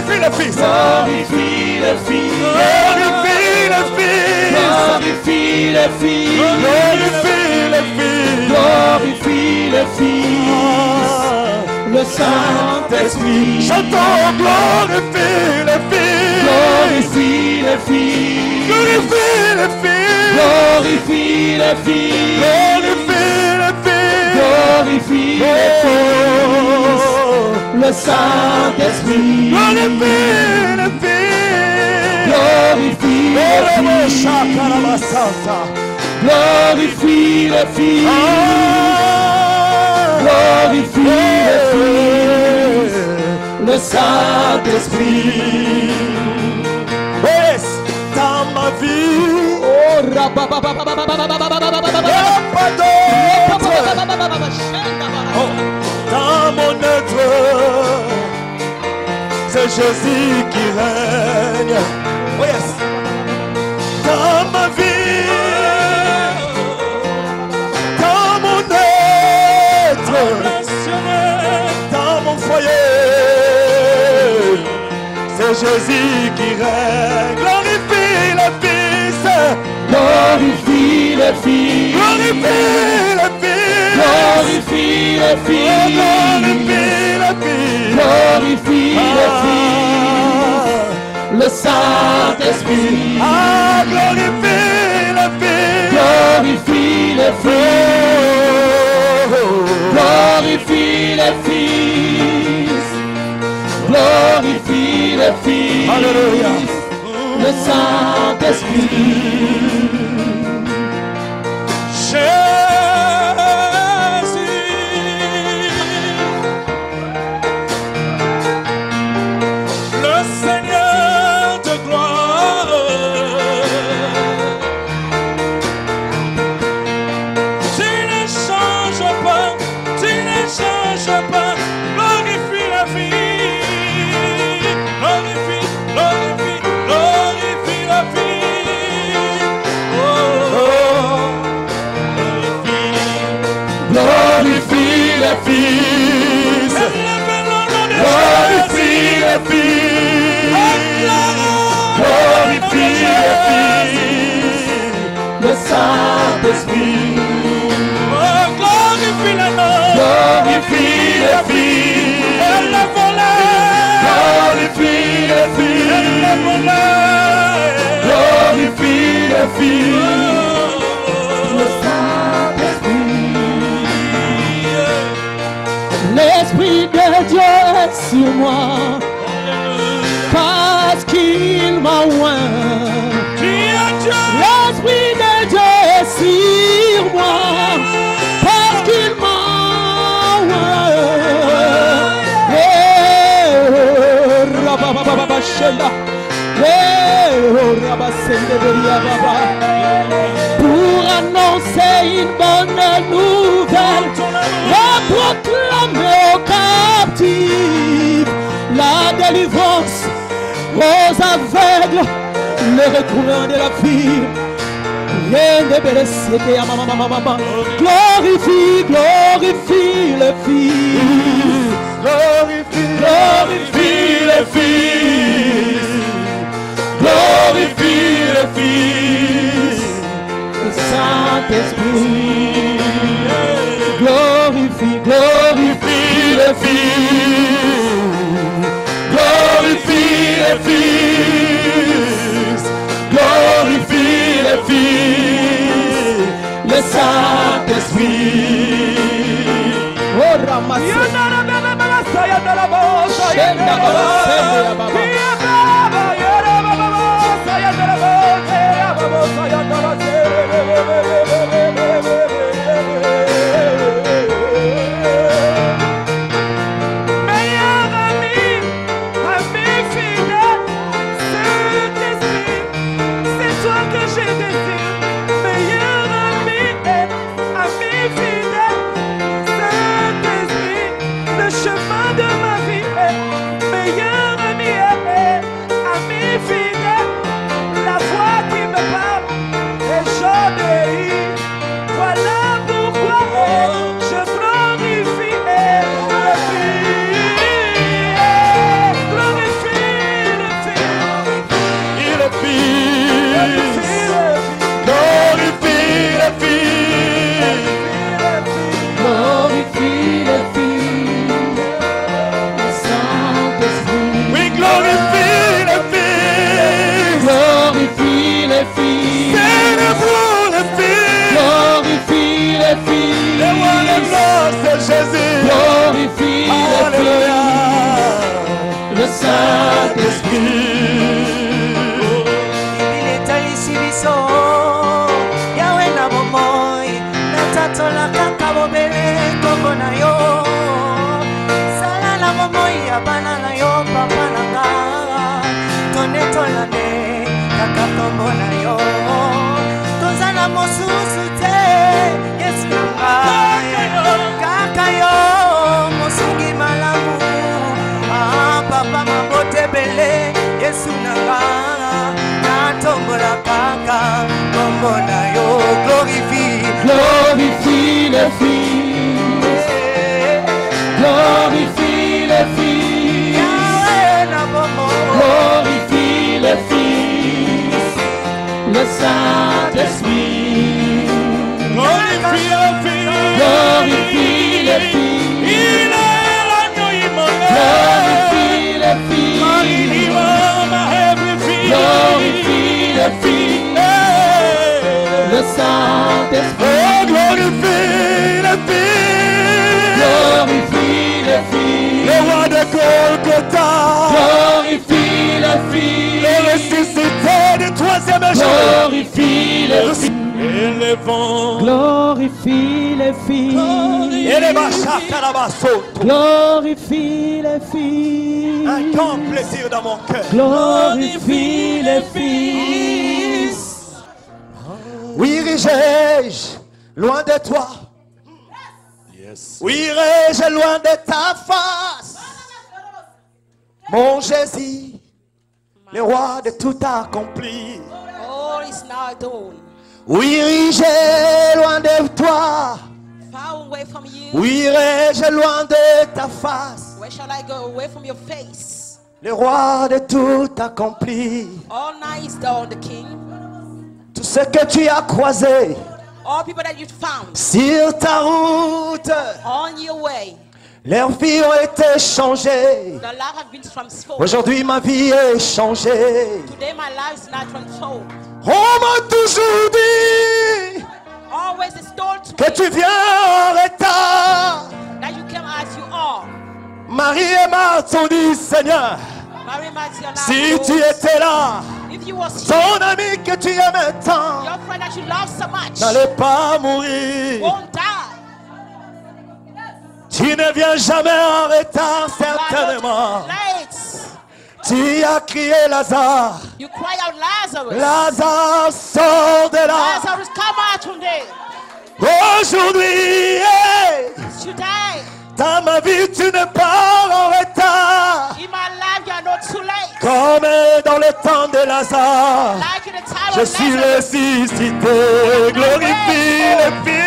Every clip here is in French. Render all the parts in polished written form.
Glorifie le Fils. Glorifie le Fils. Glorifie le Fils. Glorifie le Fils. Glorifie le Fils. Glorifie le Fils. Le Saint-Esprit. Chantons, glorifie le Fils. Glorifie le Fils. Glorifie le Fils. Glorifie le Fils. Glorifie le Fils. Glorifie le Fils. Le Saint-Esprit. Glorifie le Fils. Glorifie le Fils. Glorifie le Fils. Glorifie le Fils. Le Saint-Esprit. Yes, dans ma vie, Oh, pas d'autre. Dans mon être, c'est Jésus qui règne. Oh yes. Dans ma vie, dans mon être, dans mon foyer, c'est Jésus qui règne. Glorifie le Fils. glorifie le Fils. Glorifie le Fils. Glorifie le Fils. Glorifie le Fils. Glorifie le Fils. Le Saint-Esprit. Ah, glorifie le Fils. Glorifie le Fils. Glorifie le Fils. Glorifie le Fils. Alléluia. Le Saint-Esprit. Le Seigneur de gloire, tu ne changes pas, glorifie la vie, glorifie la vie, glorifie le Fils. Glorifie le Fils. Glorifie le Fils. Le Saint-Esprit. Glorifie le nom. Glorifie le Fils. Glorifie le Fils. Glorifie le Fils. Le Saint-Esprit. L'Esprit de Dieu est sur moi, parce qu'il m'a oint. L'Esprit de Dieu est sur moi, parce qu'il m'a oint. Pour annoncer une bonne nouvelle, et proclamer aux captifs la délivrance, aux aveugles le recouvrement de la vie. Glorifie, glorifie le Fils. Glorifie le Fils. Glorifie le Fils. Le Saint-Esprit. Glorifie, glorifie le Fils. Glorifie le Fils. Glorifie le Fils. Le Saint-Esprit. Oh, ramasse. Le chemin de ma vie est meilleur ami. Saint-Esprit. Glorifie les fils, glorifie les fils, glorifie les fils, le Saint-Esprit. Glorifie les fils, Glorifie les fils, il est l'agneau immolé. glorifie les fils, glorifie les fils, le Saint-Esprit. Oh, glorifie les fils, Glorifie les fils, le roi de Golgotha, glorifie les fils, le ressuscité du troisième jour. glorifie les fils, Élevons glorifie les fils, et les bachakarabasso. glorifie les fils, Un grand plaisir dans mon cœur. glorifie les fils. Où irai-je loin de toi? Où irai-je loin de ta face? Mon Jésus, le roi de tout accompli. All is now done. Où irai-je loin de toi? Far away from you. Où irai-je loin de ta face? Where shall I go? Away from your face. Le roi de tout accompli. All night is done, the King. Tout ce que tu as croisé All people that you found sur ta route, on your way. leurs vies ont été changées. The life have been transformed. Aujourd'hui, ma vie est changée. Today my life is now transformed. On m'a toujours dit Always is told to que me tu viens en retard. that you came as you are. Marie et Marthe ont dit, Seigneur, Mary Matthew, si tu étais là, if you was here, ton ami que tu aimais tant your friend that you love so much n'allait pas mourir. won't die. Tu ne viens jamais en retard, You are certainement. not late. Tu as crié Lazare. You cry out, Lazarus. Lazare, sors de là. Lazarus, come out from there. Aujourd'hui, hey, Today, dans ma vie, tu n'es pas en retard. in my life, you are not too late. Comme dans le temps de Lazare, Like in the time je of suis Lazarus. ressuscité. Glorifie le Fils.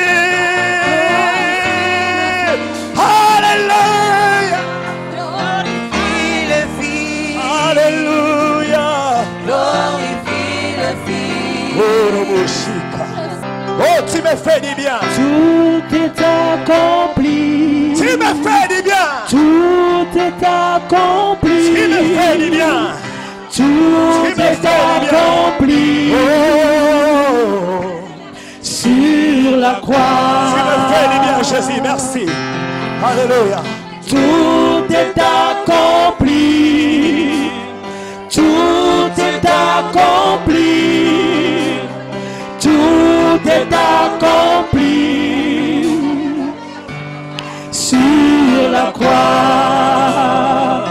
Alléluia. Glorifie le Fils. Alléluia. Glorifie le Fils. Oh, Roboshika. Oh, tu me fais du bien. Tout est accompli, Tu me fais du bien. tout est accompli, Tu me fais du bien. tout Tu me fais est du bien. accompli Oh, sur la croix. tu me fais du bien, Jésus. Merci. Alléluia. Tout est accompli, tout est accompli, tout est accompli sur la croix.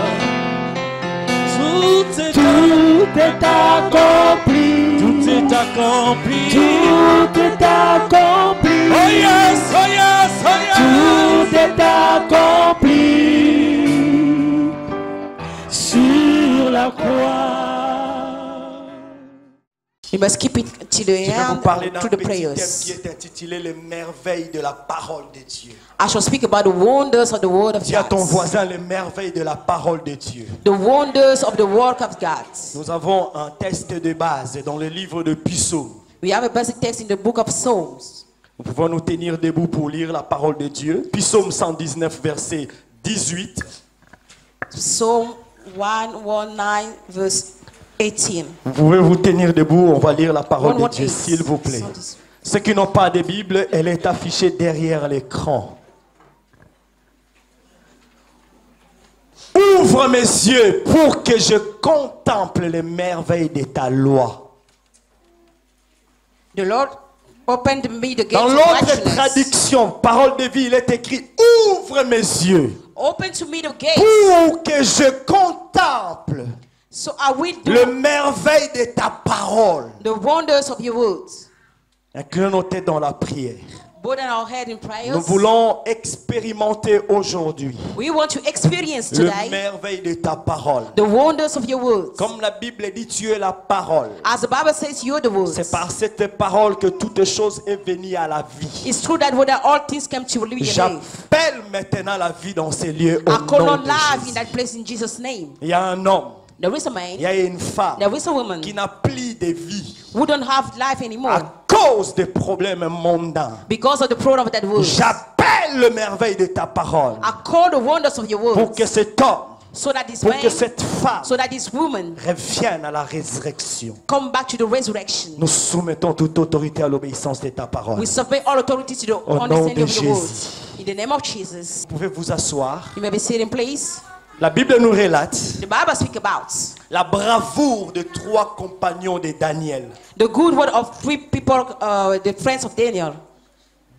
Tout est accompli, Tout est accompli. tout est accompli. Oh yes, oh yes, oh yes. Tout est accompli sur la croix. You must keep it to the Je vais vous end parler d'un through the petit thème qui prayers. est intitulé Les merveilles de la parole de Dieu. I shall speak about the wonders of the word of Dis à ton God. voisin les merveilles de la parole de Dieu. The wonders of the work of God. Nous avons un test de base dans le livre de Psaumes. We have a basic text in the book of Psalms. Nous pouvons nous tenir debout pour lire la parole de Dieu. Psaume 119, verset 18. Psalm 119 verse 18. Vous pouvez vous tenir debout, on va lire la parole de Dieu, 118. s'il vous plaît. Ceux qui n'ont pas de Bible, elle est affichée derrière l'écran. Où Ouvre mes yeux pour que je contemple les merveilles de ta loi. The Lord opened me the gates Dans of l'autre righteousness. traduction, parole de vie, il est écrit, ouvre mes yeux Open to me the gates, pour que je contemple so I will le do merveille de ta parole. the wonders of your words. Inclinons nos têtes dans la prière. Bow down our head in prayers. Nous voulons expérimenter aujourd'hui We want to experience le today merveille de ta parole. the wonders of your words. Comme la Bible dit, tu es la parole. As the Bible says, you're the words. C'est par cette parole que toute chose est venue à la vie. It's true that when all things came to live, J'appelle maintenant la vie dans ces lieux au I call nom on de life in Jésus. that place in Jesus' name. Il y a un homme, There is a il man, y a une femme there is a woman qui n'a plus de vie who don't have life anymore à cause des problèmes mondains. because of the problem of that word. J'appelle le merveille de ta parole I call the wonders of your pour words que cet homme, so that this pour man, que cette femme so that this woman revienne à la résurrection. come back to the resurrection. Nous soumettons toute autorité à l'obéissance de ta parole. We submit all authority to the Au nom understanding de of your Jésus. words. In the name of Jesus. Vous pouvez vous asseoir. You may be sitting, please. La Bible nous relate The Bible speaks about la bravoure de 3 compagnons de Daniel the good word of 3 people, the friends of Daniel,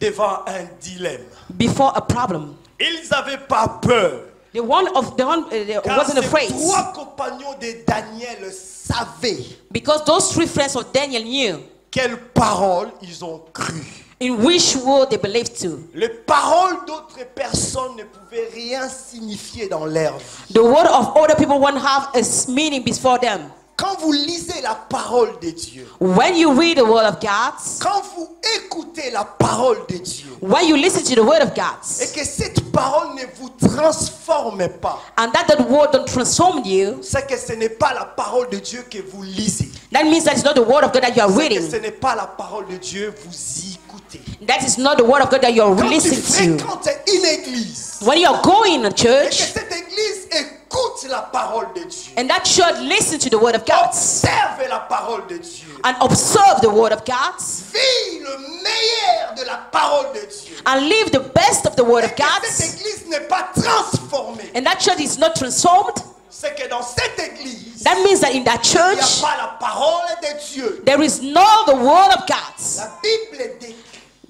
devant un dilemme. before a problem. Ils n'avaient pas peur. The one Car wasn't ces afraid 3 compagnons de Daniel savaient because those 3 friends of Daniel knew quelles paroles ils ont cru. in which word they believed to. Les paroles d'autres personnes ne pouvaient rien signifier dans leur vie. The word of other people won't have a meaning before them. Quand vous lisez la parole de Dieu, When you read the word of God, quand vous écoutez la parole de Dieu, when you listen to the word of God, et que cette parole ne vous transforme pas, and that word don't transform you, c'est que ce n'est pas la parole de Dieu que vous lisez. that means that it's not the word of God that you are C'est que reading. ce n'est pas la parole de Dieu, vous y écoutez. That is not the word of God that you are Quand tu listening to. fréquentes une église, When you are going to et que church, cette église écoute la parole de Dieu, and that church listen to the word of God observe la parole de Dieu, and observe the word of God vis le meilleur de la parole de Dieu, and live the best of the word et of que God, cette église n'est pas transformée, and that church is not transformed, c'est que dans cette église, that means that in that il n'y a church pas la parole de Dieu. there is no the word of God. La Bible dit,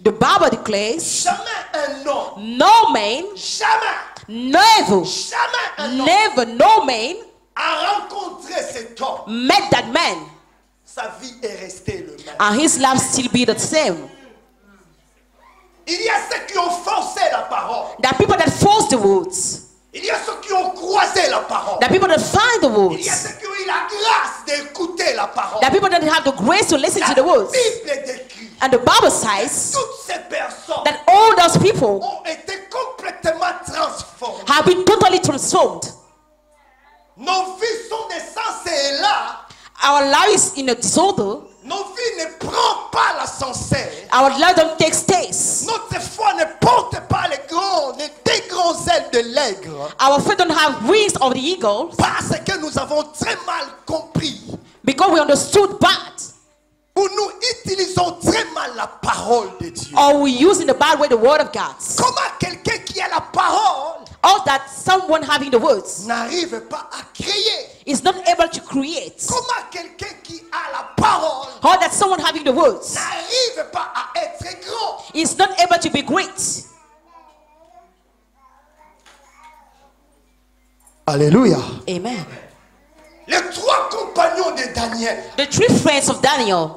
The Bible declares jamais un homme, no man, jamais, never, jamais un homme never, no man a rencontré cet homme. met that man Sa vie est restée le même. and his life still be the same. Il y a ceux qui ont forcé la parole. There are people that force the words. Il y a ceux qui ont croisé la parole. There are people that find the Il y a words. ceux qui ont eu la grâce d'écouter la parole. There are people that have the grace to listen La to the words. Bible décrit And the Bible says toutes ces personnes that all those people ont été complètement transformées. have been totally transformed. Nos vies sont des sens et là. Our life is in a disorder. Nos vies ne prennent pas l'ascenseur. Our life don't take stays. Notre foi ne porte pas les grands ailes de l'aigle. Our faith don't have wings of the eagle Parce que nous avons très mal compris. because we understood bad, Ou nous utilisons très mal la parole de Dieu. or we use in the bad way the word of God, Comment quelqu'un qui a la parole or that someone having the words n'arrive pas à créer? is not able to create, Comment quelqu'un qui a la parole or that someone having the words n'arrive pas à être grand? is not able to be great. Alléluia. Amen. Les 3 compagnons de Daniel. The 3 friends of Daniel.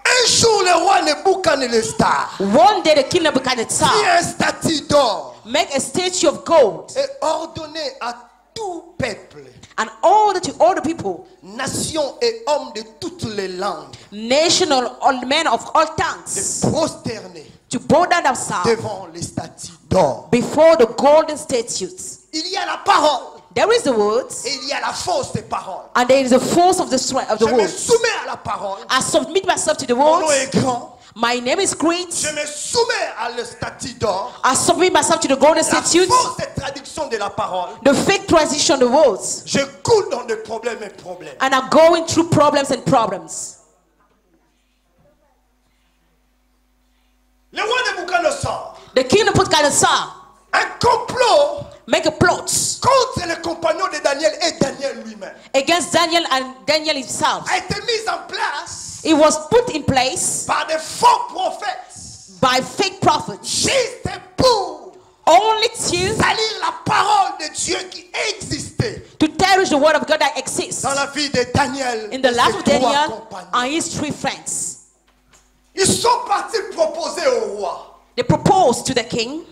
Un jour, le roi Nebuchadnezzar One day the king fit Nebuchadnezzar un statue d'or make a statue of gold et ordonnait à tout peuple, and order to all the people, nations et hommes de toutes les langues, national all men of all de tongues, prosterner to bow down themselves devant les statues d'or. before the golden statues. Il y a la parole There is the words et il y a la force des paroles. and there is the force of the strength of the Je me words. soumets à la parole. I submit myself to the Mon nom words. est grand. My name is great. Je me soumets à la statue d'or. I submit myself to the golden La statutes. force de traduction de la parole. The fake transition of the words. Je coule dans des problèmes et problèmes. And I'm going through problems and problems. Le roi Nebuchadnezzar, The king of Nebuchadnezzar un complot make a plot contre les compagnons de Daniel et Daniel lui-même. against Daniel and Daniel himself. A été mise en place It was put in place par des faux prophètes, by fake prophets juste pour only to salir la parole de Dieu qui existait perish the word of God that exists dans la vie de Daniel in the et life ses of trois Daniel compagnons. and his 3 friends. Ils sont partis proposer au roi: They proposed to the king,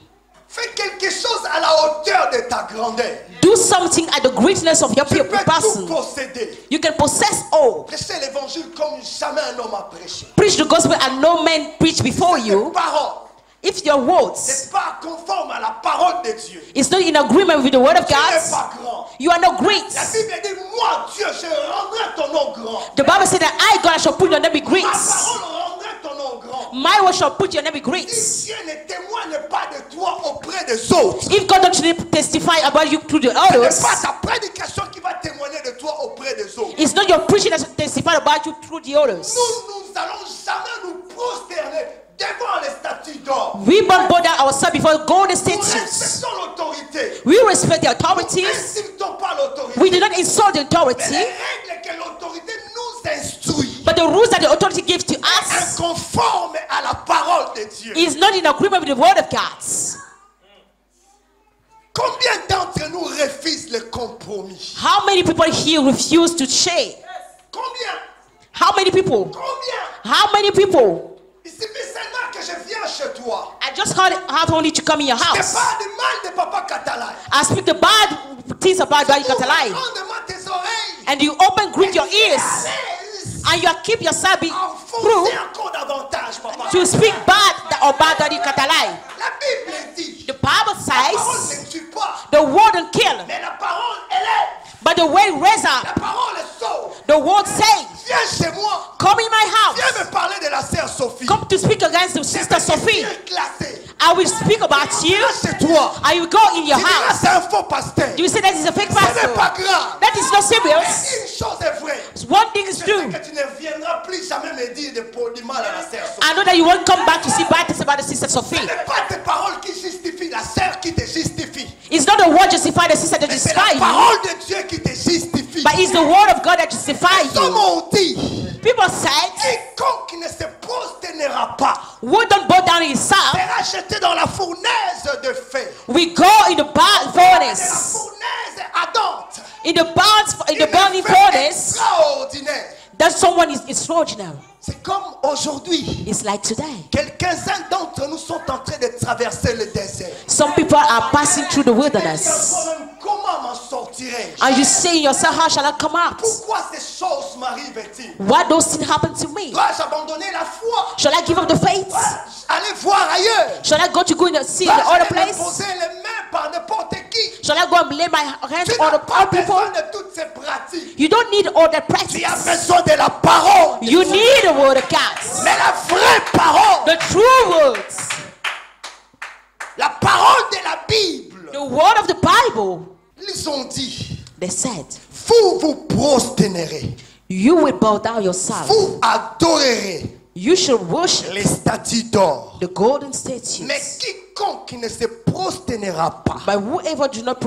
fais quelque chose à la hauteur de ta grandeur. do something at the greatness of your Tu peux tout person. posséder. You can possess all. Prêcher l'évangile comme jamais un homme a prêché. Preach the gospel and no man preach before Cette you. parole If your words n'est pas conforme à la parole de Dieu. is not in agreement with the word of Tu n'es God, pas grand. you are not great. La Bible dit: moi Dieu, je rendrai ton nom grand. The Bible said that I, God, shall put your name be great. Ma parole rendrai ton nom grand. My word shall put your name be great. Si Dieu ne témoigne pas de toi auprès des autres, If God don't testify about you through the ce n'est others, pas ta prédication qui va témoigner de toi auprès des autres. it's not your preaching that testify about you through the others. Nous allons jamais nous prosterner devant les statues d'or. We won't bow down ourselves before golden Nous statues. respectons l'autorité. We respect the Nous authorities. n'insultons pas l'autorité. We do not insult the Mais authority, les règles que l'autorité nous instruit but the rules that the authority gives to est us conforme à la parole de Dieu. is not in agreement with the word of God. Combien d'entre nous refusent le compromis? How many people here refuse to share? Combien? How many people? Combien? How many people? Il suffit seulement que je viens chez toi. I just have only to come in your Je house. parle du mal de Papa Katalai. I speak the bad things about God Katalai, Grandement tes oreilles. and you open, grip your ears, and you keep yourself through Enfoncer encore davantage, Papa. to speak bad about God Katalai. La Bible dit: The Bible la parole says ne tue pas, the word don't kill, mais la parole élève. but the word raise La up. parole sauve. The word says, Viens chez moi. come in my Viens house. me parler de la sœur Sophie. Come to speak against the sister Sophie. Viens classer. I will speak about you. Viens chez toi. I will go in your Tu diras: house. c'est un faux pasteur. You say that is a fake Ce n'est pastor. pas grave. That is not serious. Une chose est vraie. One thing is Je sais true. que tu ne viendras plus jamais me dire du mal à la sœur Sophie. I know that you won't come back to see bad things about the sister Sophie. Ce n'est pas tes paroles qui justifient la sœur qui te justifie. It's not the word justify the sister that Mais c'est justify la you, parole de Dieu qui te justifie. but it's the word of God that justify Comme you. on dit, People said, quiconque ne se prosternera pas who don't bow down himself, sera jeté dans la fournaise de feu. we go in the La furnace, fournaise ardente. in the burning Une feu furnace. extraordinaire. That someone is extraordinary. C'est comme aujourd'hui. It's like today. Quelques-uns d'entre nous sont en train de traverser le désert. Some people are passing through the Il y a un wilderness, problème. Comment m'en sortirai-je? and you say in yourself, how shall I come out? Pourquoi ces choses m'arrivent-ils? Why those things happen to me? Dois-je abandonner la foi? Shall I give up the faith? Dois-je aller voir ailleurs? Shall I go to go and see the Dois-je other aller me place? poser les mains par n'importe qui? Shall I go and lay my hands Tu on n'as the pas other people? besoin de toutes ces pratiques. You don't need all that Tu as practice. besoin de la parole. You need the word of God. Mais la vraie parole, The true words. la parole de la Bible, The word of the Bible. ils ont dit: They said, vous vous prosternerez, you will bow down yourself. vous adorerez You should worship les statues d'or. the golden Mais statues. quiconque ne se prosternera pas But whoever do not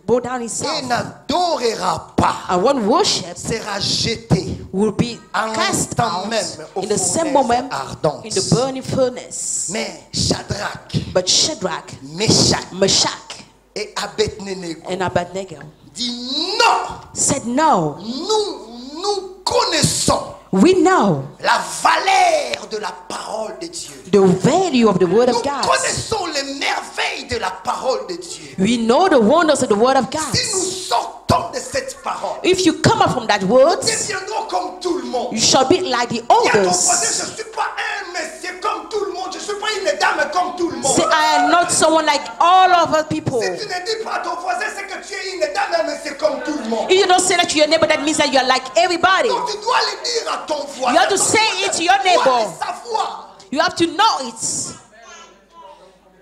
bow down et himself n'adorera pas and one worship sera jeté will be en cast temps out même au in the same fournaise moment ardente. in the burning furnace. Mais Shadrach, But Shadrach, Meshach Meshach, et Abednego and Abednego dit: non, said, no, nous connaissons we know la valeur de la parole de Dieu. the value of the word Nous of God. connaissons les merveilles de la parole de Dieu. We know the wonders of the word of God. Si nous sortons de cette parole, If you come up from that word, nous deviendrons comme tout le monde. you shall be like the Dis à ton voisin: others. je ne suis pas un monsieur comme tout le monde. Je ne suis pas une dame comme tout le monde. Say, I am not someone like all other people. Si tu ne dis pas à ton voisin, c'est que tu es une dame, un monsieur comme tout le monde. If you don't say that to your neighbor, that means that you are like everybody. Donc tu dois le dire à ton voisin. You have to say it to your Tu dois neighbor. le savoir. You have to know it.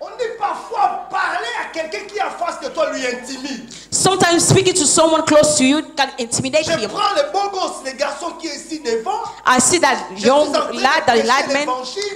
On dit parfois parler à quelqu'un qui est en face de toi lui intimide. Sometimes speaking to someone close to you can intimidate Je him. prends le beau gosse, le garçon qui est ici devant. I see that young lad, that lad man,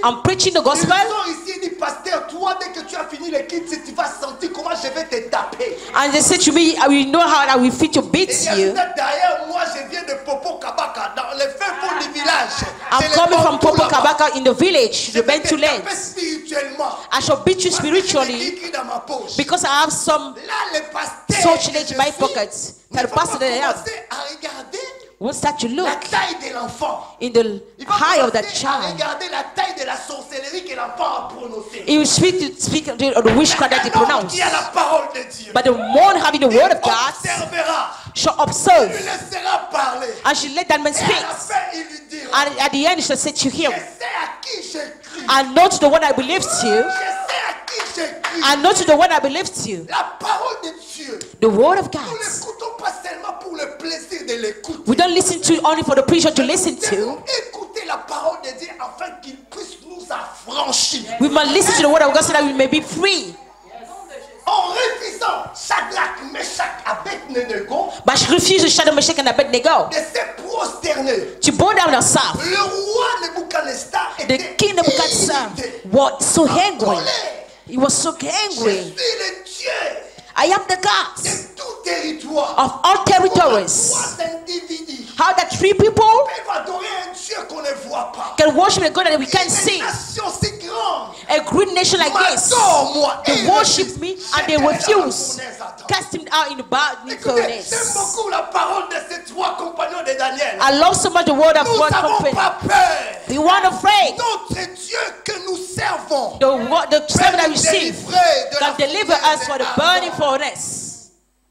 I'm preaching the Ils gospel. sont ici, ils disent: pasteur, toi, dès que tu as fini les kids, tu vas sentir comment je vais te taper. And they said to me, "You know how I will fit to beat you." D'ailleurs, moi, je viens de Popo Kabaka, dans les fins fonds du village. I'm coming from Popo Kabaka in the village, the Bentu Lanes. Spirituellement. I shall beat you spiritually Dans ma poche. because I have some Là, le pasteur. torch in my pockets. Tell the pastor that I have. À regarder We'll start to la look taille de l'enfant. in the Il va high of that commencer à child. regarder la taille de la sorcellerie que l'enfant a prononcée. He will speak the witchcraft that he pronounced. Qui a la parole de Dieu. But the one having the word of God Observera. shall Il observe, laissera parler. and she let that man Et à speak. la fin, il lui dira. And at the end, she shall say to Je him, sais à qui j'écris. "And not to the one I believe to, Je sais à qui j'écris. and not to the one I believe to." La parole de Dieu. The word of Nous God. l'écoutons pas seulement pour le plaisir de l'écouter. We don't listen to it only for the preacher to listen Nous devons to. écouter la parole de Dieu afin qu'il puisse nous affranchir. We must listen to the word of God so that we may be free. En refusant Shadrach, Meshach, Abednego But she refused to Shadrach, Meshach, and Abednego de se prosterner. to bow down herself. Le roi Nebuchadnezzar The était king Nebuchadnezzar irrité. was so angry. Colère. He was so Je angry. suis le Dieu I am the God de tout territoire. of all territories. Trois individus How that three people peuvent adorer un Dieu qu'on ne voit pas. can worship a God that we can't Une see. nation si grande. A great nation like this, M'adore-moi. they worship me and they refuse. Écoutez, Cast him out in the burning j'aime furnace. beaucoup la parole de ces trois compagnons de Daniel. I love so much the word of Nous God n'avons company. pas peur. We weren't afraid. Notre Dieu que nous servons The servant that we receive de la can deliver fournaise us from the ardente. burning furnace.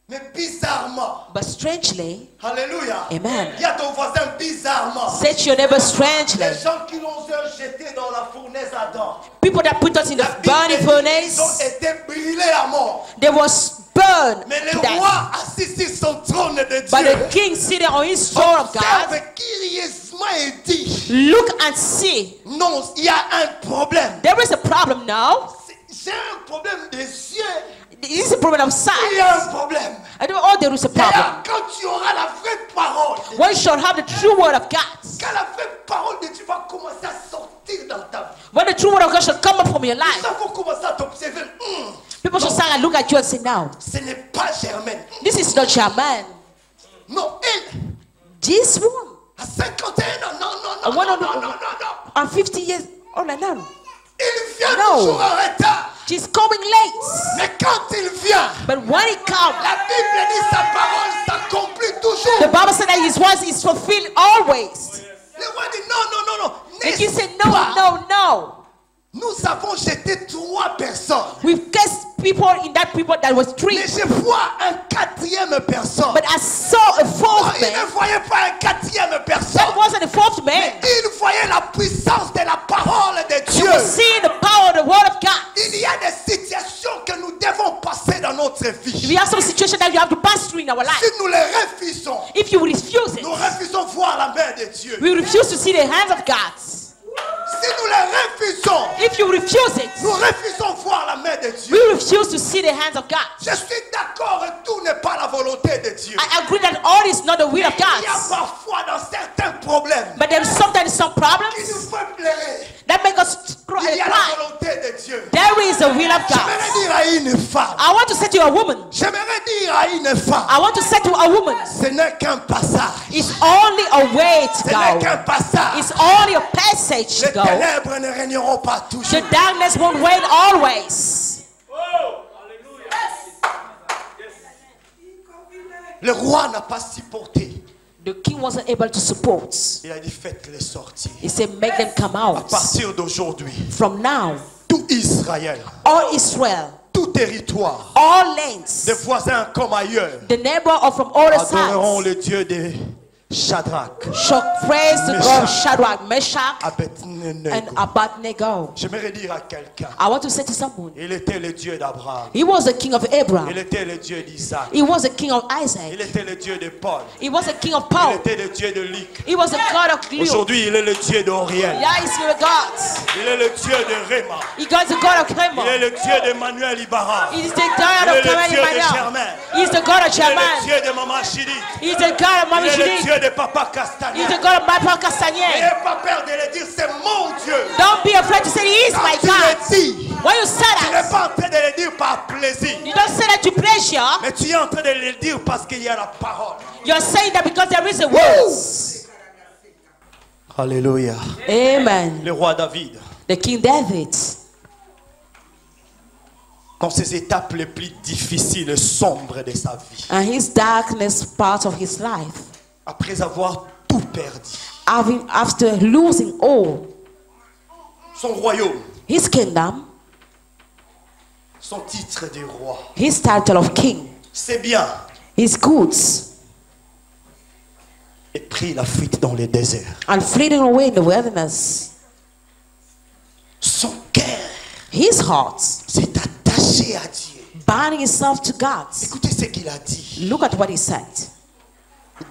Mais bizarrement, But strangely, alléluia, Amen. il y a ton voisin bizarrement. say to your neighbor strangely, Les gens qui l'ont jeté dans la fournaise ardente. people that put us in the La Bible burning dit qu'ils ont furnace, été brûlés à mort. they was burned Mais le to death. roi assis sur son trône de But Dieu the king sitting on his throne of God, observe curieusement et dit, look and see. non, il y a un problème. There is a problem now. J'ai un problème des yeux. This is a problem of Il y sight. a un problème. I don't know, there is a problem. D'ailleurs, quand tu auras la vraie parole, One shall have the true word of God. quand la vraie parole de Dieu va commencer à sortir dans ta vie, When the true word of God shall come up from your les life, gens vont commencer à t'observer. people shall stand and look at you and say, "Now, Ce n'est pas Germaine. this is not your man. Non, elle, This one, à 51 ans, non, I non, want non, to non, know. non, non, non. I'm 50 years old and now. Il vient No. toujours en retard. She's coming late. Mais quand il vient, But when it comes, la Bible dit sa parole s'accomplit the toujours. Bible said that his word is fulfilled always. Le roi dit non, non, non, non. The king N'est-ce said, "No, pas? no, no. Nous avons jeté 3 personnes. We've cast people in that people that was 3. Mais je vois un 4e personne. But I saw a Non, fourth il ne man. voyait pas un 4e personne. That wasn't a fourth man. Il voyait la puissance de la parole de You Dieu. will see the power of the word of God. Il y a des situations que nous devons passer dans notre vie. We have some situation that you have to pass through in our life. Si nous les refusons, If you refuse it, nous refusons voir la main de Dieu. we refuse to see the hands of God. Si nous les refusons, If you refuse it, nous refusons voir la main de we Dieu. refuse to see the hands of God. Je suis d'accord, tout n'est pas la volonté de Dieu. I agree that all is not the will of Il y a God. parfois dans certains problèmes But there's sometimes some qui problems nous font pleurer. that make us Il y a la cry. volonté de Dieu. There is a will of J'aimerais God. dire à une femme, I want to say to a woman, j'aimerais dire à une femme, I want to say to a woman, ce n'est qu'un passage. it's only a way Ce to n'est go. qu'un passage. It's only a passage Les to go. ténèbres ne régneront pas toujours. The darkness won't reign always. Le roi n'a pas supporté. The king wasn't able to support. Il a dit faites-les sortir. He said, make them come À out. partir d'aujourd'hui, From now, tout Israël, all Israel, tout territoire, all lands, des voisins comme ailleurs, the neighbor of from all the adoreront sides le Dieu de Shadrach, shall praise the God of Shadrach, Meshach, and Abednego. Abednego. J'aimerais dire à quelqu'un, I want to say to someone, il était le Dieu d'Abraham, he was the king of il Abraham. était le Dieu d'Isaac, He was the king of il Isaac. était le Dieu de Paul, He was the king of il Paul. était le Dieu de Luc. He was the God of Luke. Aujourd'hui, il est le Dieu d'Oriel, Yeah, he's the God. il est le Dieu de Réma, He got the God of il est Clement. le Dieu de Manuel Ibarra, He's the God il est of le Clement Dieu de Emmanuel. Germain, He's the God of il est le Germain. Dieu de Maman Chidi, He's the God of il Mommy est le Shidi. Dieu de Papa Castagne. He's the God of Papa N'ayez Castagnier. pas peur de le dire, c'est mon Dieu. Don't be afraid to say he is my Quand tu God. le dis, When you say tu n'es that, pas en train de le dire par plaisir, you don't say that to pleasure. mais tu es en train de le dire parce qu'il y a la parole. You're saying that because there is a word. Alléluia. Amen. Le roi David, The King David, dans ses étapes les plus difficiles et sombres de sa vie, and his darkness part of his life, après avoir tout perdu, after losing all, son royaume, his kingdom, son titre de roi, his title of king, ses biens, his goods, et pris la fuite dans le désert. and fleeing away in the wilderness, Son cœur his heart s'est attaché à Dieu. binding himself to God. Écoutez ce qu'il a dit. Look at what he said.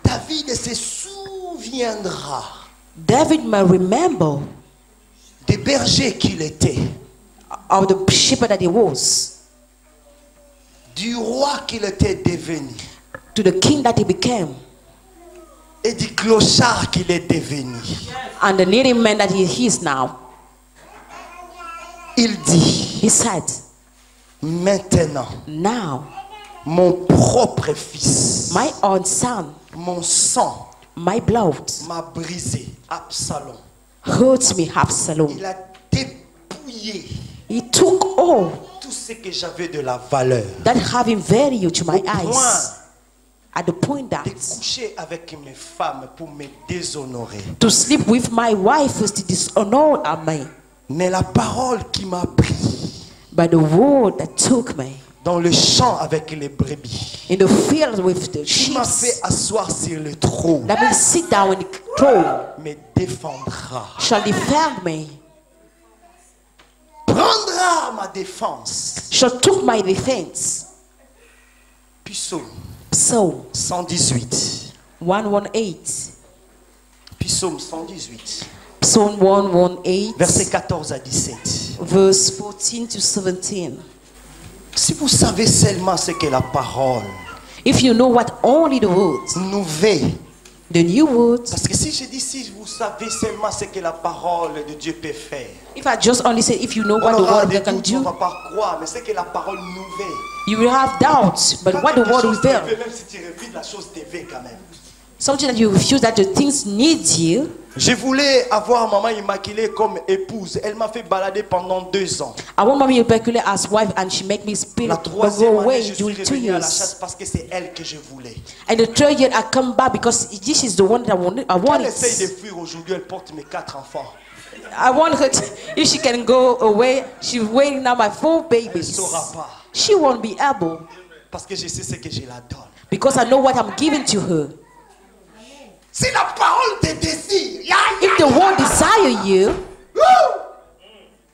David se souviendra David may remember des bergers qu'il était, of the shepherd that he was, du roi qu'il était devenu to the king that he became, et du clochard qu'il est devenu. and the needy man that he is now. Il dit, He said, maintenant, now mon propre fils, my own son, mon sang my blood, m'a brisé. Absalom. hurts me, Absalom. Il a dépouillé He took all tout ce que j'avais de la valeur. that having value to my Au point eyes, at the point that de coucher avec mes femmes pour me déshonorer. to sleep with my wife was to dishonor me. Mais la parole qui m'a pris But the word that took me dans le champ avec les brebis, in the field with the qui sheep, m'a fait asseoir sur le trône, that will sit down in the throne, me défendra, shall defend me, prendra ma défense. shall took my defense. Psaume Psalm 118. 118. Psaume 118. Psalm 118, Versets 14 à 17. verse 14 to 17. Si vous savez seulement ce qu'est la parole If you know what only the words, nouvelle, the new words, parce que si je dis si vous savez seulement ce que la parole de Dieu peut faire, if I just only say if you know on what the aura word des of God can doutes, on ne do, va pas croire, mais c'est que la parole nouvelle. you will have doubts, but what the word will fait, do, même si tu refuses, la chose te veut quand même. something that you refuse that the things need you. Je voulais avoir Maman Immaculée comme épouse. Elle m'a fait balader pendant 2 ans. I want Mommy Immaculée as wife, and she make me spirit La go 3e année, away je suis during 2 revenu à la chasse years. parce que c'est elle que je voulais. And the 3rd year I come back because this is the one that I Elle wanted. essaye de fuir aujourd'hui, elle porte mes 4 enfants. I want her to, if she can go away, she's waiting now my 4 Elle ne babies. saura pas. She won't be able Parce que je sais ce que je la donne. because I know what I'm giving to her. Si la parole te désire, If the word desire you,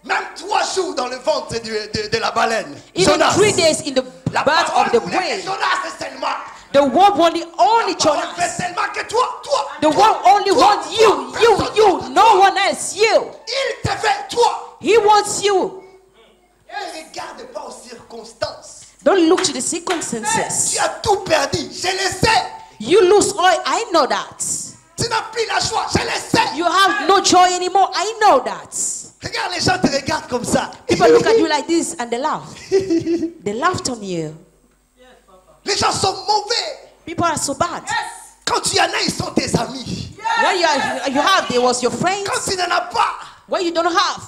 même 3 jours dans le ventre de la baleine. even Jonas. 3 days in the La birth of parole the voulait que whale, Jonas c'est seulement. the word only La parole fait Jonas. seulement que toi. The word only wants you, no one else, you. Il te fait toi. He wants you. Ne regarde pas aux circonstances. Don't look to the circumstances. Tu as tout perdu, je le sais. You lose all, I know that. Tu n'as plus la joie, je le sais. You have no joy anymore, I know that. Regarde, les gens te regardent comme ça. People look at you like this and they laugh. They laughed on you. Les gens sont mauvais. People are so bad. Quand tu en as, ils sont tes amis. When you have, they was your friends. Quand tu n'en as pas, When you don't have,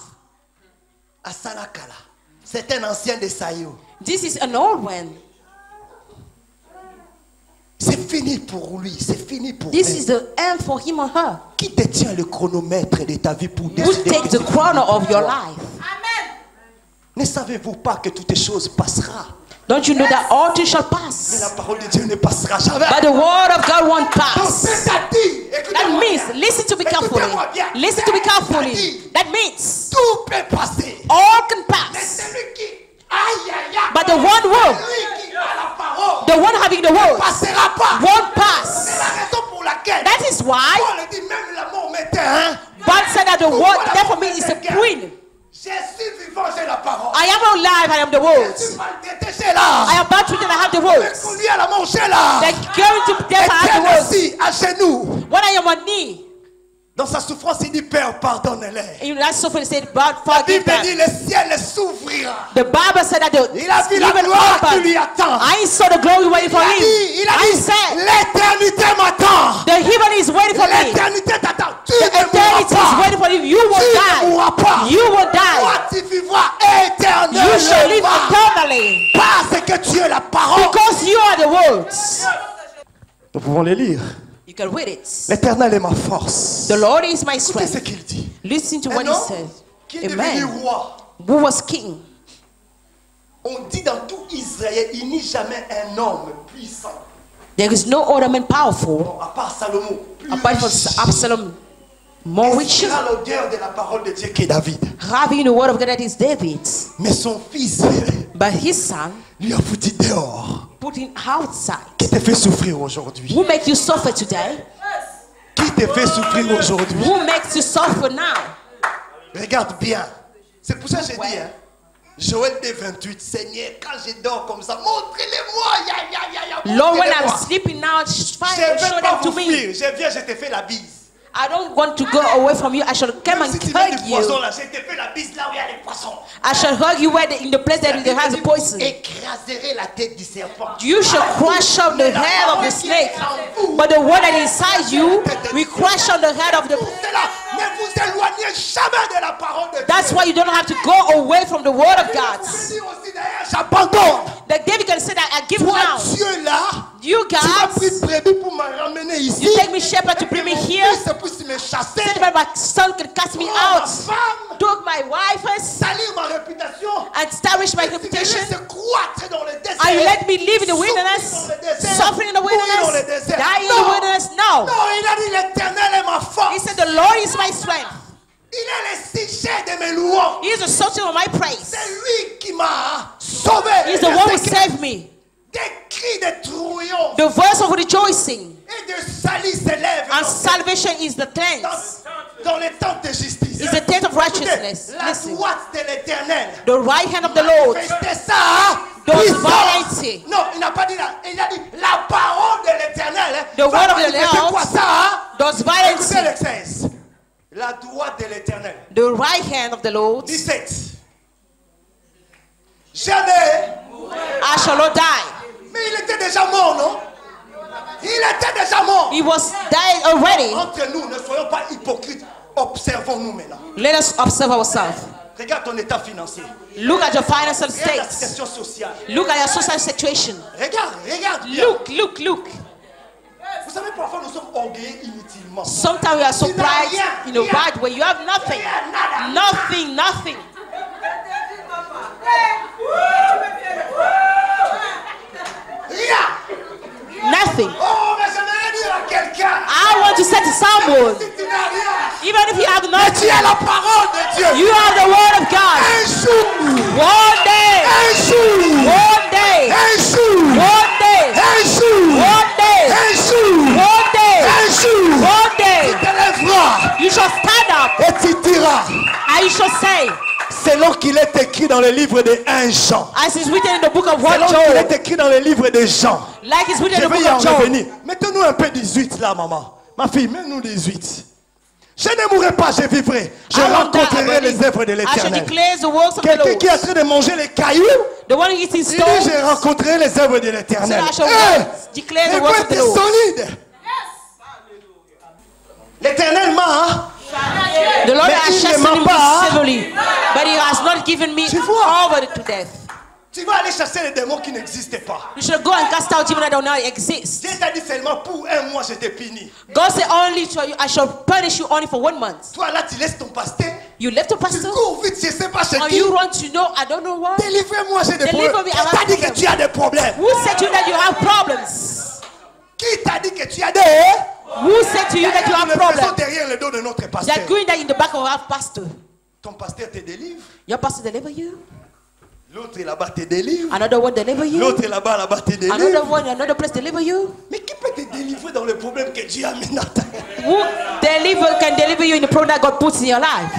Asalakala, c'est un ancien de Sayo. this is an old one. C'est fini pour lui, c'est fini pour This elle. is the end for him or her. Qui détient le chronomètre de ta vie pour Who décider takes que the tu- chrono of your life? Ne savez-vous pas que toutes les choses passeront? Don't you know that all things shall Mais pass? la parole de Dieu ne passera jamais. But the word of God won't Donc pass. c'est-à-dire, That écoutez-moi bien, means, listen to me carefully. Listen to me carefully. That means tout peut passer. all can Mais pass. celui qui, aïe aïe aïe, But the one word, celui qui a la parole, the one having the ne word, passera pas. won't C'est pass. la raison pour laquelle That is why Paul dit même la mort m'était un. God said that the word, therefore me is a queen. Je suis vivant, j'ai la parole. I am alive, I am the Je word. suis maltraité, j'ai là. I am bad treated, I have the Je words. suis conduit à la mort, j'ai là. They're going to death, I have the Etienne words. aussi, à genoux. one knee. Dans sa souffrance, il dit, Père, pardonne-les. In that suffering, he said, God, La forgive Bible dit, them. le ciel s'ouvrira. The Bible said that the Il a vu la even gloire qui lui opened. attend. I saw the glory waiting for him. Il a I dit, said, l'éternité m'attend. the heaven is waiting for me. L'éternité t'attend. Tu The ne mourras eternity is pas. waiting for you. You will Tu ne die. mourras pas. You will die. Toi, tu vivras You shall live éternellement. eternally. Parce que tu es la parole. Because you are the words. Nous pouvons les lire. You can read it. L'Éternel est ma force. The Lord is my Écoutez ce strength. qu'il dit. Listen to Un what he homme says. qui est A devenu man roi. who was king. On dit dans tout Israël, il n'y a jamais un homme puissant. There is no other man powerful À part Salomon. Plus apart from riche. Absalom, more Et rich, il a l'odeur de la parole de Dieu qui est David. having the word of God that is David. Mais son fils But his son lui a foutu dehors. put him outside. Qui te fait souffrir aujourd'hui? Who makes you suffer today? Qui te fait souffrir aujourd'hui? Who makes you suffer now? Regarde bien. C'est pour ça que j'ai dit, hein, Joël D 28, Seigneur, quand je dors comme ça, montrez-les-moi. Lord, when Montrez-les-moi. I'm sleeping now, Je show ne vais pas them to vous me. fuir. Je viens, je te fais la bise. I don't want to go away from you. I shall come Même and si tu mets hug du poisson you. là, je te fais la bise là où il y a les poissons. I shall hug you in the place that has the poison. Écraserai la tête du serpent. You shall crush out the head of the snake. But the word that is inside you, we crush out the head of the. C'est là. Ne vous éloignez jamais de la parole de Dieu. That's why you don't have to go away from the word of God. Je dis aussi d'ailleurs, j'abandonne. That David can say that I give Toi, now. Dieu là, You tu m'as pris guys, brebis pour me ramener ici. you take me shepherd to bring me here. C'est pour me chasser. Said that my son can cast me Ma out. femme, Took my wife salir ma réputation. and establish my Tu reputation. laisses croître dans le désert. And you let me live in the wilderness, suffering in the wilderness, die in the wilderness. No. Non, il a dit l'éternel est ma force. He said, the Lord is my strength. Il est le sujet de mes louanges. He is the subject of my praise. C'est lui qui m'a sauvé. He is the one who saved me. Des cris de triomphe The voice of rejoicing et de salut s'élèvent and salvation is the tent. dans les tentes de justice. Is the tent of righteousness. Écoutez, la Listen. droite de l'éternel. The right hand of the Lord. Faites ça. Those puissance. variety. Non, il n'a pas dit là. Il a dit la parole de l'éternel. The word of the C'est quoi Lord. ça? Those Écoutez variety. le 16. La droite de l'éternel. The right hand of the Lord. 17. Jamais. I shall not die. Mais il était déjà mort, non? Il était déjà mort. He was died already. Entre nous, ne soyons pas hypocrites. Observons-nous maintenant. Let us observe ourselves. Regarde ton état financier. Look at your financial Regarde la state. situation sociale. Look at your social situation. Regarde bien. Look. Vous savez, parfois nous sommes orgueilleux inutilement. Sometimes we are so pride in a bad way. You have nothing. Nothing. Rien. Nothing. Oh, mais j'aimerais dire à quelqu'un. I want to say to someone, Si tu n'as rien, even if you have mais tu nothing, as la parole de Dieu. you have the word of God. Un jour. One day. Un jour. One day. Un jour. One day. Un jour. One day. Un jour. One day. Un jour. One day. Tu te lèveras You shall stand up et tu diras, and you shall say, selon qu'il est écrit dans le livre de 1 Jean. as is written in the book of 1 Selon qu'il Job, est écrit dans le livre de Jean. like it's written Je in the vais book y en of Job. revenir. Mettez-nous un peu 18 là, maman. Ma fille, mets-nous 18. Je ne mourrai pas, je vivrai. Je I won't die, rencontrerai I les will œuvres de live. I shall l'Éternel. declare the works of the Quelqu'un Lord. qui est en train de manger les cailloux, The one who eats in il dit, stones. je rencontrerai les œuvres de l'Éternel. So I shall declare the Il faut works of the être Lord. solide. L'Éternel m'a. The Lord Mais has il ne chastened m'a me pas. severely, but He has not given me Tu vois? over to death. Tu vas aller chasser les démons qui n'existaient pas. You should go and cast out demons that do not exist. Dieu t'a dit seulement pour un mois, je t'ai puni. God said only to you, I shall punish you only for 1 month. Toi là, tu laisses ton pasteur. You left the Tu pastor, cours vite, je ne sais pas chez and qui. you run to know, I don't know what. Délivrez-moi, j'ai des Deliver problèmes. me, I Qui have t'a dit que problems. tu as des problèmes? Who said to you that you have problems? Qui t'a dit que tu as des... Who said to you that you have Nous le faisons problems? derrière le dos de notre They pasteur. are doing that in the back of our pastor. Ton pasteur te délivre. Your pastor deliver you. L'autre est là-bas te délivre. Another one deliver you. L'autre est là-bas te Another délivre. one, another place deliver you. Mais qui peut te délivrer dans le problème que Dieu a mis dans ta vie? Who can deliver you in the problem that God puts in your life?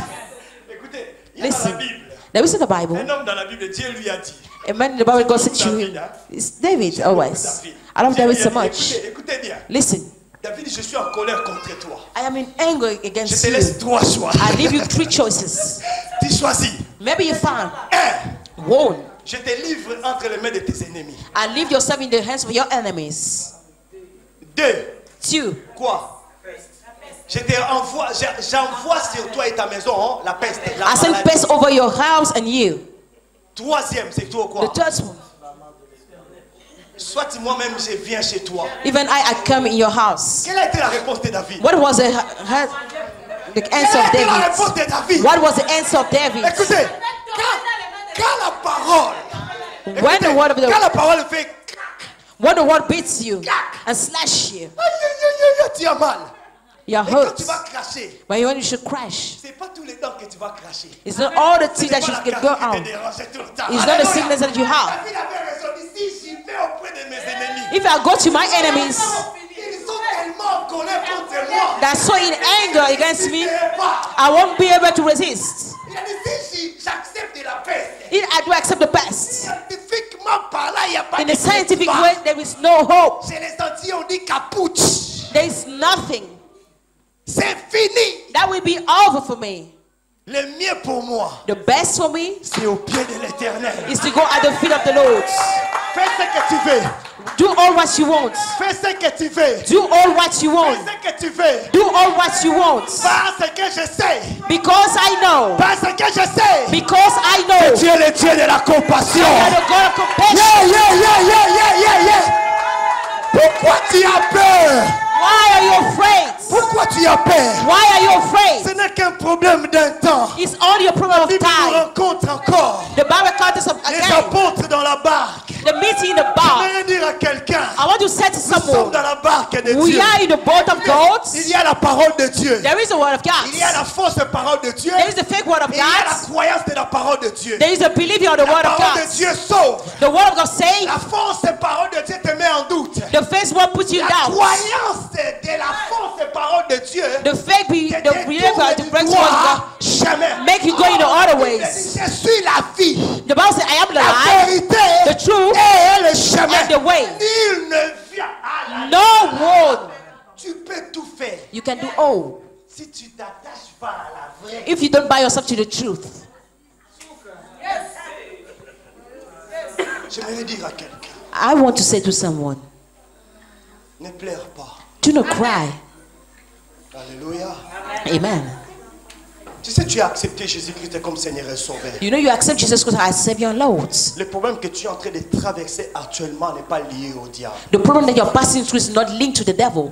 Écoutez, il y a dans la Listen. Bible. There is in the Bible. Un homme dans la Bible, Dieu lui a dit. A man in the Bible, God said to him, it's David always. I love David so much. Écoutez bien. Listen, David dit, je suis en colère contre toi. I am in anger Je against te you. laisse 3 choix. I leave you 3 choices. Tu choisis. Maybe you found 1. one. Je te livre entre les mains de tes ennemis. I leave yourself in the hands of your enemies. 2. 2. Quoi? J'envoie sur toi et ta maison la peste. I send pest over your house and you. 3e, c'est toi The quoi? third one. Soit moi-même je viens chez toi. Even I come in your house. Quelle a été la réponse de David? What was the answer Quelle a of été la réponse David? de David? What was the answer of David? Écoutez, quand la parole, When the word of quand the la parole fait, when the word beats you and slash you, tu as mal. you're Et quand hurt. tu vas cracher, But when you should crash, c'est pas tous les dents que tu vas cracher. it's not all the C'est teeth that pas you la can go carie qui out. te dérange tout le temps. It's not the Alléluia. sickness that you have. David avait raison. Si j'y vais auprès de mes ennemis, If I go to my enemies ils sont tellement en colère contre moi. that are so in anger against Je me, ne peux pas. I won't be able to resist. Il a dit si j'accepte la peste, If I do accept the past, scientifiquement parlant, il n'y a pas in de a scientific espoir. way, there is no hope. Chez les Antilles, on dit capuche. There is nothing. C'est fini. That will be over for me. Le mieux pour moi, The best for me c'est au pied de l'Éternel. is to go at the feet of the Lord. Fais ce que tu veux. Do all what you want. Fais ce que tu veux. Do all what you Fais want. ce que tu veux. Do all what you want. Parce que je sais. Because I know. Parce que je sais. Because I know. Tu es le Dieu de la compassion. You are the God of compassion. Yeah. Pourquoi tu as peur? Why are you afraid? Pourquoi tu as peur? Why are you afraid? Ce n'est qu'un problème d'un temps. It's only a problem of Bible nous time. rencontre encore. The Bible calls us Les again. apôtres dans la barque. The meeting in the Je bar. vais dire à quelqu'un. I want to say to Nous sommes someone, dans la barque de we Dieu. are in the boat of God. Il y a la parole de Dieu. There is the word of God. Il y a la fausse parole de Dieu. There is the fake word of Et il y a la God. croyance de la parole de Dieu. There is the believing of the La word of parole de God. Dieu sauve. The word of God says, La fausse parole de Dieu te met en doute. the fake word puts you La down. croyance de la fausse parole de Dieu The fake te the believer, the détourne break du word of droit God, chemin. make you go in the other Il ways. dit, je suis la vie, The Bible says, I am the la light, vérité the truth, et le chemin. and the way. Nul ne vient à la No word. Tu peux tout faire. You can do all. Si tu t'attaches pas à la vraie. If you don't buy yourself to the truth. J'aimerais dire à quelqu'un, I want to say to someone, ne pleure pas. do not cry. Alléluia. Amen. Tu sais, tu as accepté Jésus-Christ comme Seigneur et Sauveur. You know you accept Jesus Christ as Savior and Lord. Le problème que tu es en train de traverser actuellement n'est pas lié au diable. The problem that you're passing through is not linked to the devil.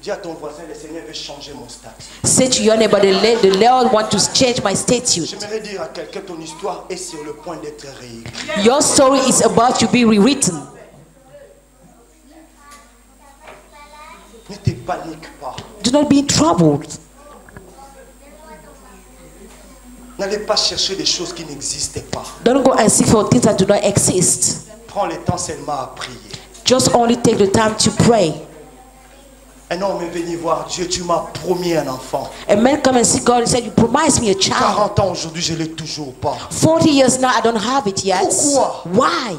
Dis à ton voisin, le Seigneur veut changer mon statut. Say to your neighbor, the Lord wants to change my statute. J'aimerais dire à quelqu'un, ton histoire est sur le point d'être réécrite. Your story is about to be rewritten. Ne te panique pas. Do not be troubled. N'allez pas chercher des choses qui n'existent pas. Don't go and seek for things that do not exist. Prends le temps seulement à prier. Just only take the time to pray. Un homme est venu voir Dieu, tu m'as promis un enfant. A man come and see God and said, you promised me a child. 40 ans aujourd'hui, je ne l'ai toujours pas. 40 years now, I don't have it yet. Pourquoi? Why?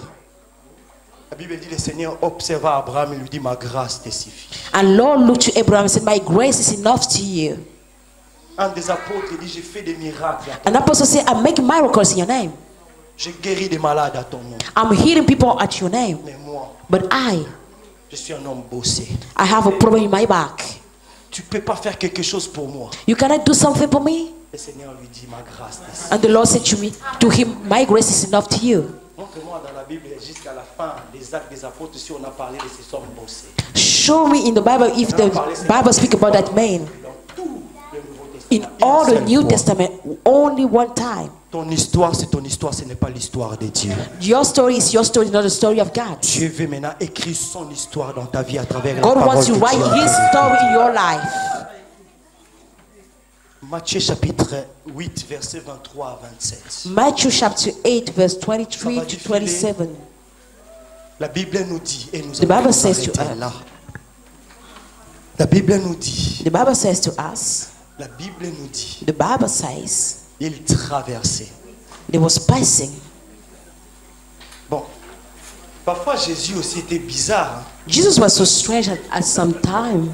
La Bible dit, le Seigneur observa Abraham et lui dit, ma grâce te suffit. And Lord looked to Abraham and said, my grace is enough to you. Un des apôtres dit, j'ai fait des miracles. An apostle said, I'm making miracles in your name. J'ai guéri des malades à ton nom. I'm healing people at your name. Mais moi, But je suis un homme bossé. I have a problem in my back. Tu ne peux pas faire quelque chose pour moi. You cannot do something for me? Le Seigneur lui dit, ma grâce te suffit. And the Lord said to him, my grace is enough to you. Montre-moi dans la Bible jusqu'à la fin des actes des apôtres si on a parlé de ces hommes bossés. Show me in the Bible if the Bible speaks about that man. Dans tout le Nouveau Testament. In all the New Testament, only one time. Ton histoire, c'est ton histoire, ce n'est pas l'histoire de Dieu. Your story is your story, not the story of God. Dieu veut maintenant écrire son histoire dans ta vie à travers la God parole wants to de write Dieu. His story in your life. Matthieu chapitre 8, verset 23 à 27. Matthew chapter 8, verse 23 to 27. La Bible nous dit, et nous The Bible allons says to arrêter us. là. La Bible nous dit, The Bible says to us, la Bible nous dit, the Bible says, il traversait. they was passing. Bon, parfois Jésus aussi était bizarre. Hein. Jesus was so strange at some time.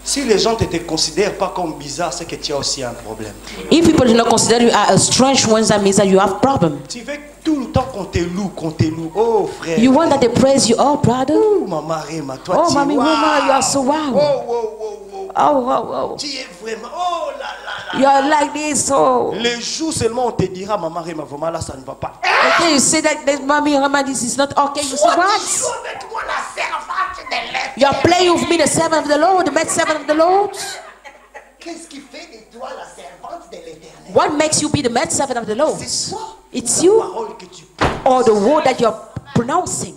Si les gens ne te considèrent pas comme bizarre, c'est que tu as aussi un problème. If people do not consider you are a strange one, that means that you have problem. Tu veux tout le temps qu'on te loue, qu'on te loue. Oh frère. You want that they praise you, oh brother. Oh maman Réma, toi Oh tu mommy, wow. woman, you are so wow. Oh, oh, oh, oh. Oh, oh, oh. Tu es vraiment. Oh là là là. You are like this, oh. Les jours seulement on te dira maman Réma, vraiment là ça ne va pas. Okay, you say that mommy, Rama, this is not okay. You say Tu what? joues avec moi la servante de l'Éternel. You are playing with me, the servant of the Lord, the maid servant of the Lord. Qu'est-ce qui fait de toi la servante de l'Éternel? What makes you be the maid servant of the Lord? C'est toi. It's La you parole que tu prononces. or the word that you're pronouncing.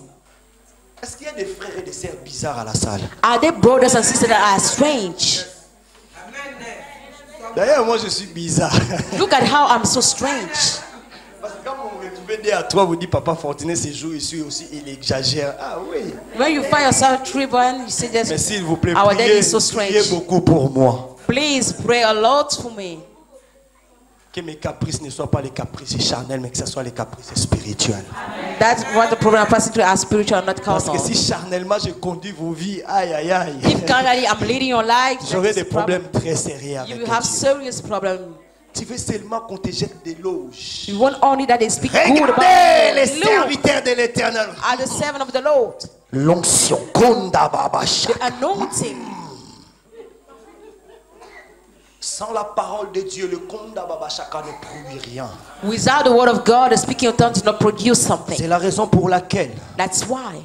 Est-ce qu'il y a des frères et des sœurs bizarres à la salle? Are there brothers and sisters that are strange? D'ailleurs, moi je suis bizarre. Look at how I'm so strange. Parce que quand vous vous retrouvez dire à toi, vous dites Papa Fortuné, ces jours ici aussi, il exagère. Ah oui. When you find yourself tripping, you say Mais just, s'il vous plaît, our daddy priez, is so priez strange. beaucoup pour moi. Please pray a lot for me. Que mes caprices ne soient pas les caprices charnels, mais que ce soit les caprices spirituels. That's what the problem I'm passing through are spiritual, not Parce que carnal. si charnellement je conduis vos vies, aïe aïe aïe, If carnally I'm leading your life, j'aurai that des is the problem. problèmes très sérieux You avec will Dieu. have serious problems. Tu veux seulement qu'on te jette des loges. You want only that they speak good about Regardez les you. Look serviteurs de l'Éternel. at the servant of the Lord. L'onction, Konda Babasha. The anointing. Sans la parole de Dieu, le Konda Babashaka ne produit rien. Without the word of God, the speaking of tongues does not produce something. C'est la raison pour laquelle, That's why.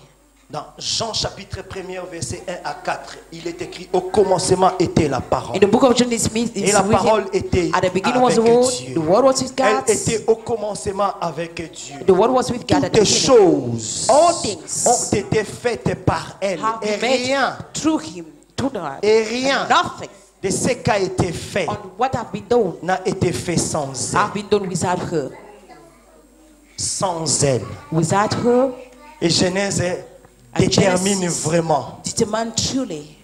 dans Jean chapitre 1, verset 1 à 4, il est écrit: au commencement était la parole. In the book of John, it's Et la parole written, était at the beginning was the avec word, Dieu. the word was with Elle God, était au commencement avec Dieu. the word was with God at the Toutes beginning. choses All things ont été faites par elle. have Et been made rien, through him, through the et rien nothing de ce qui a été fait on what have been done n'a été fait sans elle. have been done without her. Sans elle. Without her, Et Genèse détermine Genesis vraiment determine truly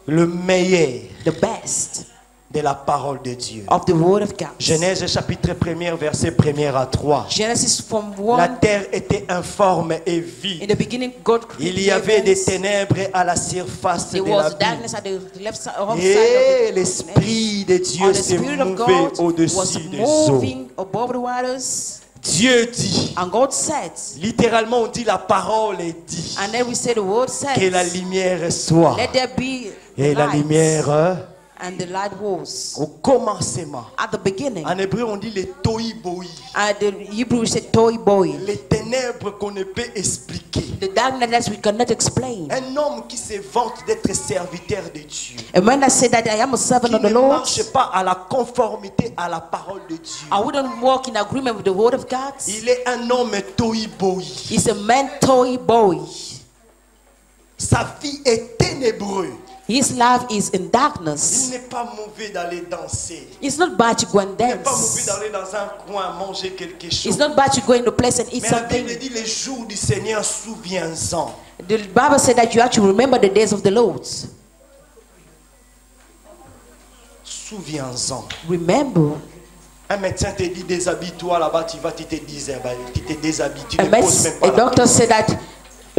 le meilleur the best de la parole de Dieu. of the word of God. Genèse chapitre 1, verset 1 à 3. Genesis from La 1, terre était informe et in vide. the beginning God Il created y avait des heavens. ténèbres à la surface de There was l'abîme. darkness at the left side, wrong side Et of the l'Esprit de And Dieu the s'est Spirit of mouvé God was au-dessus des eaux. moving above the waters. Dieu dit, And God said, littéralement on dit la parole est dit, and then we say the word que la says, lumière soit. let there be Et la light. lumière, And the light was au commencement. at the beginning. En hébreu on dit les tohi-bohi. And the Hebrew we say toy boy. Les ténèbres qu'on ne peut expliquer. The darkness we cannot explain. Un homme qui se vante d'être serviteur de Dieu. And when I say that I am a servant Qui of the ne Lord, marche pas à la conformité à la parole de Dieu. I wouldn't walk in agreement with the word of God. Il est un homme tohi-bohi. He's a man toy boy. Sa vie est ténébreuse. His life is in Il darkness. n'est pas mauvais d'aller danser. It's not bad to go and Il n'est pas mauvais dance. d'aller dans un coin manger quelque It's chose. not bad to go in a place and eat Mais la something. Bible dit les jours du Seigneur, souviens-en. The Bible said that you have to remember the days of the Lord. Souviens-en. Remember. Un médecin te dit déshabille-toi là-bas, tu vas, tu te déshabilles, tu te déshabilles, tu A, ne poses même pas a la doctor said that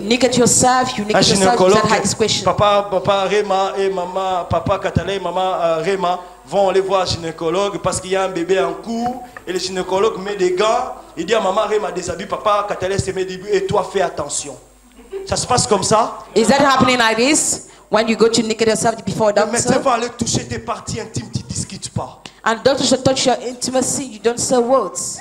naked yourself, you Un naked yourself, you gynécologue, don't have this question. papa Réma et maman, papa Katala et maman Réma vont aller voir un gynécologue parce qu'il y a un bébé en cours et le gynécologue met des gants. Il dit à maman Réma déshabille, papa Katala se met des buts et toi fais attention. Ça se passe comme ça. Is that happening like this? When you go to naked yourself before a Le médecin doctor? va aller toucher tes parties intimes, tu ne discutes pas. And doctor should touch your intimacy, you don't say words.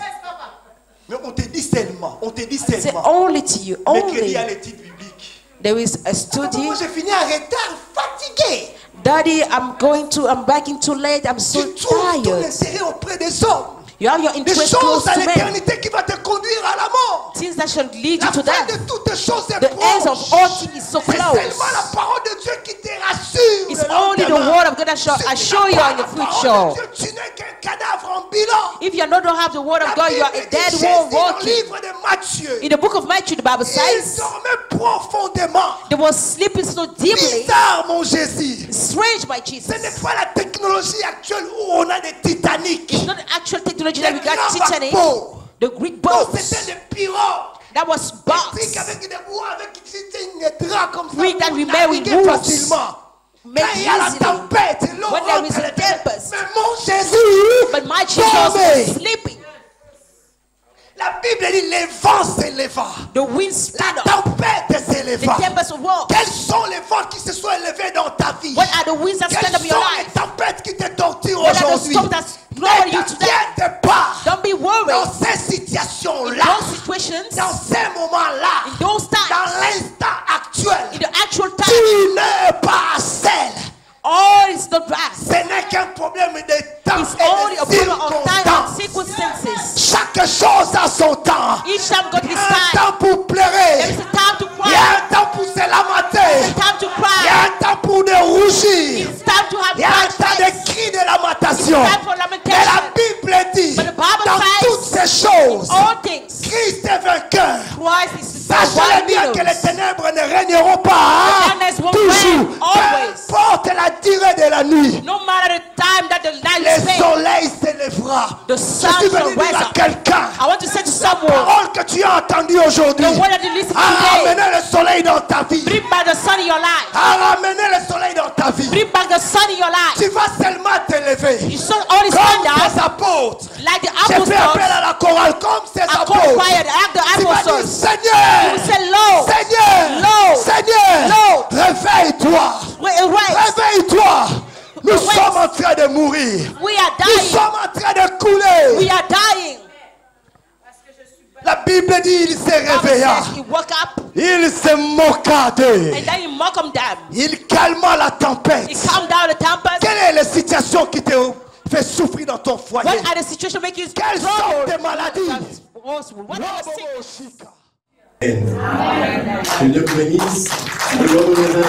Mais on te dit seulement, Say seulement. only to you, Mercredi, il y a only. l'étude biblique. There is a study. Moi, j'ai fini en retard, fatigué. Daddy, I'm back in too late, I'm so Tu trouves ton tired. intérêt auprès des hommes. You have your Des interest close choses à to men. l'éternité qui va te conduire à la mort. Things that shall lead La you to fin that. de toutes choses est The end of proche. all things is so C'est close. seulement la parole de Dieu qui te rassure. It's le only the lendemain. word of God that shall C'est assure you la in the parole future. de Dieu, tu n'es qu'un cadavre en bilan. If you don't have the word of God, you are a Bible dead dit, one Jésus, dans le walking. livre de Matthieu, In the book of Matthew, the Bible il says dormait profondément. they were sleeping so deeply. Bizarre, mon Jésus. Strange by Ce Jesus. n'est pas la technologie actuelle où on a des Titanic. It's not the actual technology that we got Les grands Titanic, paquebots. the Greek Non, boats. c'était des pirogues. that was boxed. Avec des bois, avec un drap comme ça. We that we made with naviguer wolves. facilement. Make Quand il y a la easily. tempête, l'eau When there is entre a les deux. tempest. Mais mon Jésus But my Jesus dormait. was sleeping. La Bible dit les vents s'éleva. The wind La stood up. tempête The s'éleva. tempest was. Quels sont les vents qui se sont élevés dans ta vie? What are the winds that stand Quelles up in your sont les life? tempêtes qui te torturent What are the aujourd'hui? storms that lower you Ne today? t'inquiète pas. Don't be Dans worried. ces In situations-là, those situations, dans ces moments-là, in those dans times, l'instant actuel, in the actual tu time, n'es pas seul. all is not vast. Ce n'est qu'un problème de temps It's et only de a problem of time and circonstances. circumstances. Chaque chose a son temps. Each time got Il y his a un time. temps pour There pleurer. is a time to Il y a cry. un temps pour se There is lamenter. a time to Il y cry. a un temps pour de rougir. It's time to have Il y a un temps cry. de cris de lamentation. It's time for Mais lamentation. la Bible dit, But the Bible dans says, toutes ces choses, All things. Christ est vainqueur. Christ is the Sachez bien que les ténèbres ne régneront pas. darkness won't Toujours. reign, always. Peu importe la durée de la nuit. No matter the time that the night Le is spent, soleil s'élèvera. the Je sun suis shall venu dire rise à up. quelqu'un, I want to say to la someone, parole que tu as entendue aujourd'hui the word that you listen a today, ramené le soleil dans ta vie. bring back the sun in your life. A ramené le soleil dans ta vie. Bring back the sun in your life. Tu vas seulement t'élever. You should only stand Comme up tes apôtres. like the J'ai fait appel apostles. à la chorale comme ces I call apôtres. fire like the Tu vas dire, apostles. Seigneur, You say, Lord, Seigneur, Lord, Seigneur, Lord. réveille-toi. rise. Réveille-toi. Nous Awake. sommes en train de mourir. We are Nous dying. sommes en train de couler. We are dying. La Bible dit, il se Bible réveilla. says he woke up Il se moqua d'eux. and then he mocked them. Il calma la tempête. He calmed down the tempest. Quelle est la situation qui te fait souffrir dans ton foyer? What are the situations making you Quelles sont trouble? tes maladies? What are the sickness? Que Dieu vous bénisse. Que Dieu vous bénisse.